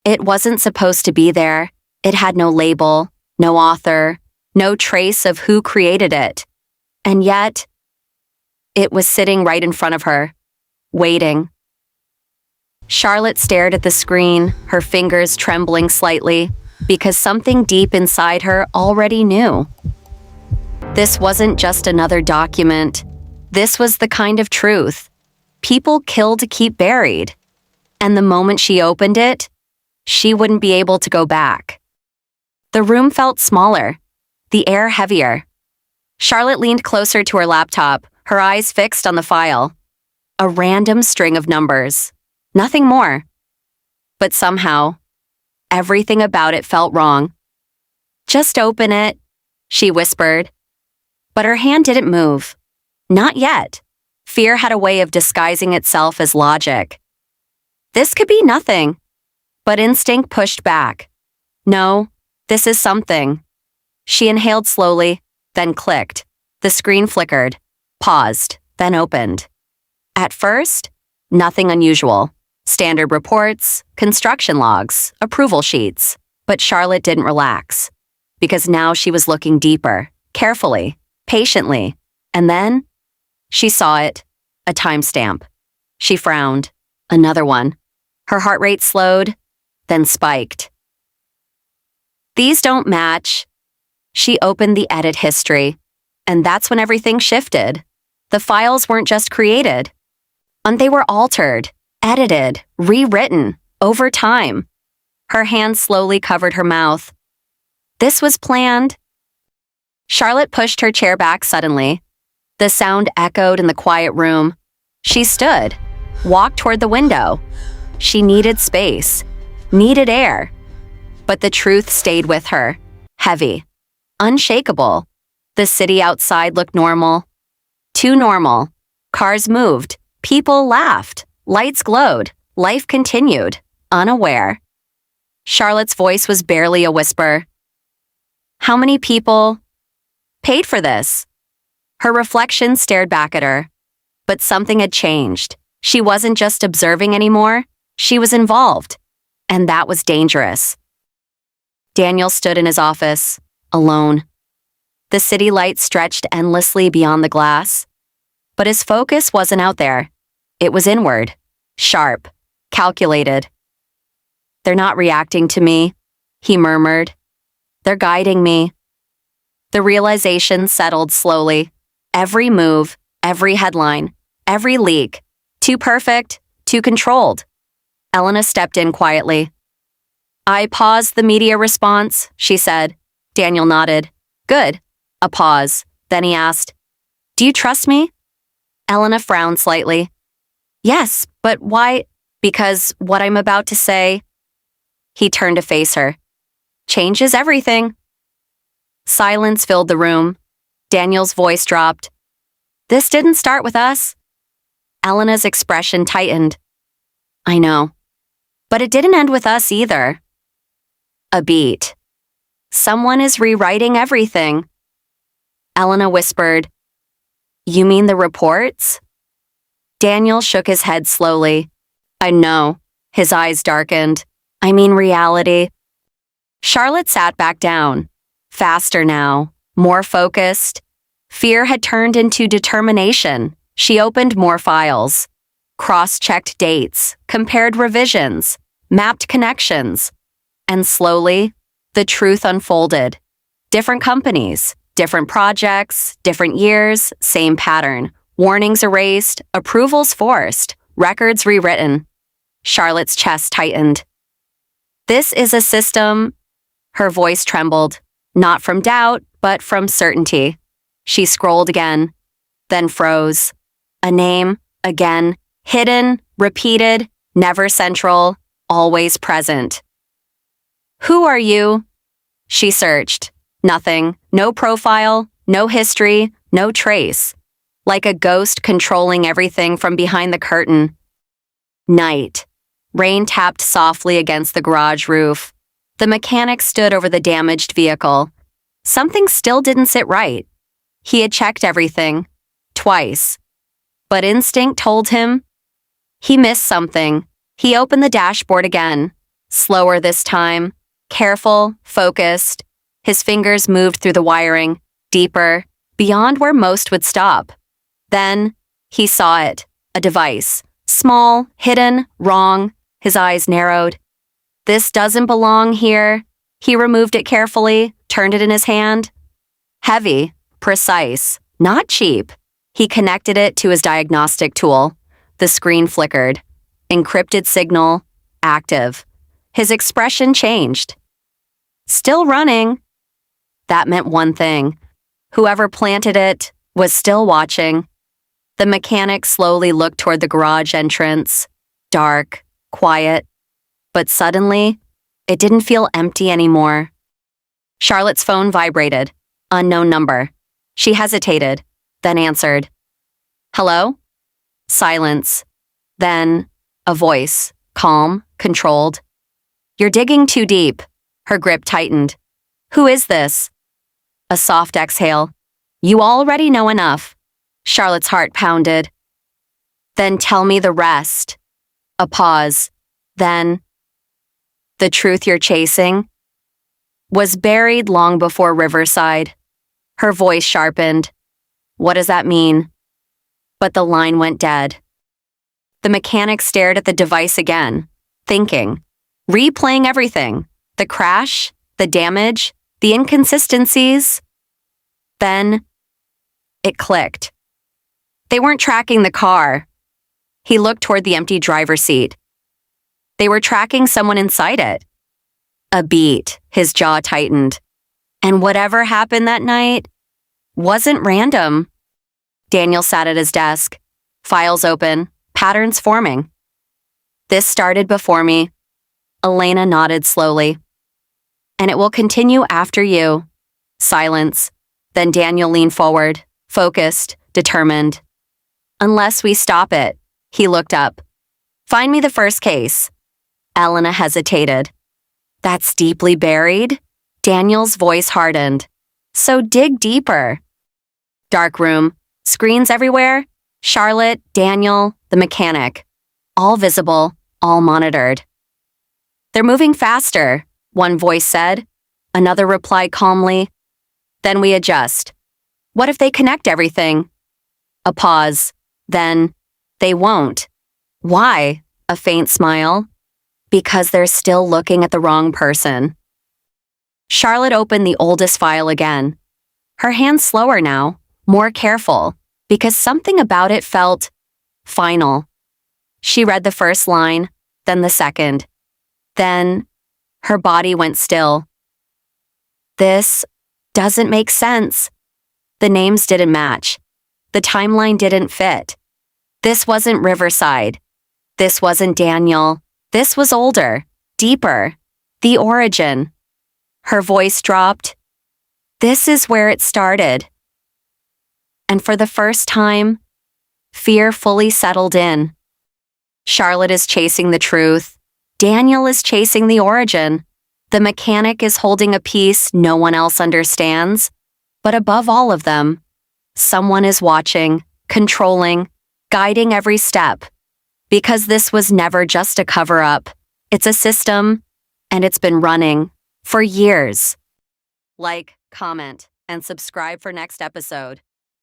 It wasn't supposed to be there. It had no label, no author, no trace of who created it. And yet, it was sitting right in front of her, waiting. Charlotte stared at the screen, her fingers trembling slightly, because something deep inside her already knew. This wasn't just another document. This was the kind of truth people kill to keep buried. And the moment she opened it, she wouldn't be able to go back. The room felt smaller, the air heavier. Charlotte leaned closer to her laptop, her eyes fixed on the file. A random string of numbers. Nothing more. But somehow, everything about it felt wrong. "Just open it," she whispered. But her hand didn't move. Not yet. Fear had a way of disguising itself as logic. This could be nothing. But instinct pushed back. No, this is something. She inhaled slowly, then clicked. The screen flickered, paused, then opened. At first, nothing unusual. Standard reports, construction logs, approval sheets. But Charlotte didn't relax. Because now she was looking deeper, carefully, patiently. And then, she saw it. A timestamp. She frowned. Another one. Her heart rate slowed, then spiked. These don't match. She opened the edit history, and that's when everything shifted. The files weren't just created, and they were altered, edited, rewritten, over time. Her hand slowly covered her mouth. This was planned. Charlotte pushed her chair back suddenly. The sound echoed in the quiet room. She stood, walked toward the window. She needed space, needed air. But the truth stayed with her, heavy, unshakable. The city outside looked normal. Too normal. Cars moved, people laughed, lights glowed, life continued, unaware. Charlotte's voice was barely a whisper. How many people paid for this? Her reflection stared back at her. But something had changed. She wasn't just observing anymore. She was involved. And that was dangerous. Daniel stood in his office, alone. The city lights stretched endlessly beyond the glass. But his focus wasn't out there. It was inward, sharp, calculated. They're not reacting to me, he murmured. They're guiding me. The realization settled slowly. Every move, every headline, every leak. Too perfect, too controlled. Elena stepped in quietly. I paused the media response, she said. Daniel nodded. Good. A pause. Then he asked, Do you trust me? Elena frowned slightly. Yes, but why? Because what I'm about to say. He turned to face her. Changes everything. Silence filled the room. Daniel's voice dropped. This didn't start with us. Elena's expression tightened. I know. But it didn't end with us either. A beat. Someone is rewriting everything. Elena whispered, You mean the reports? Daniel shook his head slowly. I know. His eyes darkened. I mean reality. Charlotte sat back down. Faster now. More focused. Fear had turned into determination. She opened more files. Cross-checked dates. Compared revisions. Mapped connections. And slowly, the truth unfolded. Different companies, different projects, different years, same pattern. Warnings erased, approvals forced, records rewritten. Charlotte's chest tightened. This is a system. Her voice trembled, not from doubt, but from certainty. She scrolled again, then froze. A name, again, hidden, repeated, never central, always present. Who are you? She searched. Nothing. No profile, no history, no trace. Like a ghost controlling everything from behind the curtain. Night. Rain tapped softly against the garage roof. The mechanic stood over the damaged vehicle. Something still didn't sit right. He had checked everything. Twice. But instinct told him he missed something. He opened the dashboard again. Slower this time. Careful, focused. His fingers moved through the wiring, deeper, beyond where most would stop. Then, he saw it. A device. Small, hidden, wrong. His eyes narrowed. This doesn't belong here. He removed it carefully, turned it in his hand. Heavy, precise, not cheap. He connected it to his diagnostic tool. The screen flickered. Encrypted signal, active. His expression changed. Still running. That meant one thing. Whoever planted it was still watching. The mechanic slowly looked toward the garage entrance. Dark, quiet. But suddenly, it didn't feel empty anymore. Charlotte's phone vibrated. Unknown number. She hesitated, then answered. Hello? Silence. Then, a voice, calm, controlled. You're digging too deep. Her grip tightened. Who is this? A soft exhale. You already know enough. Charlotte's heart pounded. Then tell me the rest. A pause. Then, the truth you're chasing was buried long before Riverside. Her voice sharpened. What does that mean? But the line went dead. The mechanic stared at the device again, thinking, replaying everything. The crash, the damage, the inconsistencies. Then, it clicked. They weren't tracking the car. He looked toward the empty driver's seat. They were tracking someone inside it. A beat, his jaw tightened. And whatever happened that night wasn't random. Daniel sat at his desk, files open, patterns forming. This started before me. Elena nodded slowly. And it will continue after you. Silence. Then Daniel leaned forward, focused, determined. Unless we stop it. He looked up. Find me the first case. Elena hesitated. That's deeply buried? Daniel's voice hardened. So dig deeper. Dark room. Screens everywhere. Charlotte, Daniel, the mechanic. All visible, all monitored. They're moving faster, one voice said. Another replied calmly. Then we adjust. What if they connect everything? A pause. Then, they won't. Why? A faint smile. Because they're still looking at the wrong person. Charlotte opened the oldest file again. Her hand slower now, more careful, because something about it felt final. She read the first line, then the second. Then, her body went still. This doesn't make sense. The names didn't match. The timeline didn't fit. This wasn't Riverside. This wasn't Daniel. This was older, deeper. The origin. Her voice dropped. This is where it started. And for the first time, fear fully settled in. Charlotte is chasing the truth. Daniel is chasing the origin. The mechanic is holding a piece no one else understands. But above all of them, someone is watching, controlling, guiding every step. Because this was never just a cover-up. It's a system, and it's been running for years. Like, comment, and subscribe for next episode.